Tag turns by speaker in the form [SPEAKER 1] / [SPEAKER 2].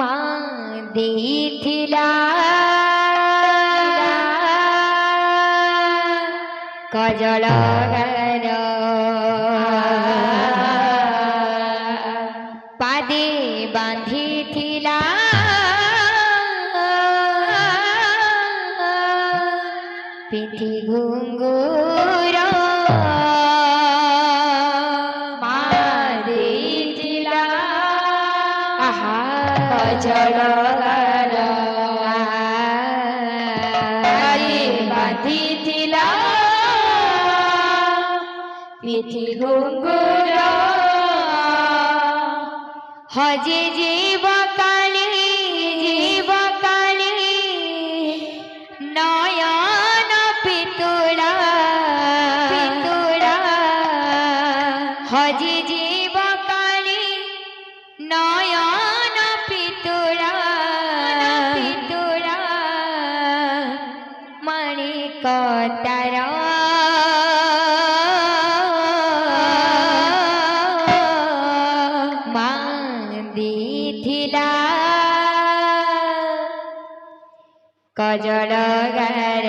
[SPEAKER 1] মা দিথিলা কজল পাদে বাঁধিথিলা পিঠি ঘুঙ্গুর মা দিথিলা কজল বাঁধিথিলা পিঠি ঘুঙ্গুর হজে জীব কালী নয়ন পিতুড়া হজে জীব কালী নয়ন পিতুড়া মাণিক তার মা দিথিলা কজল গার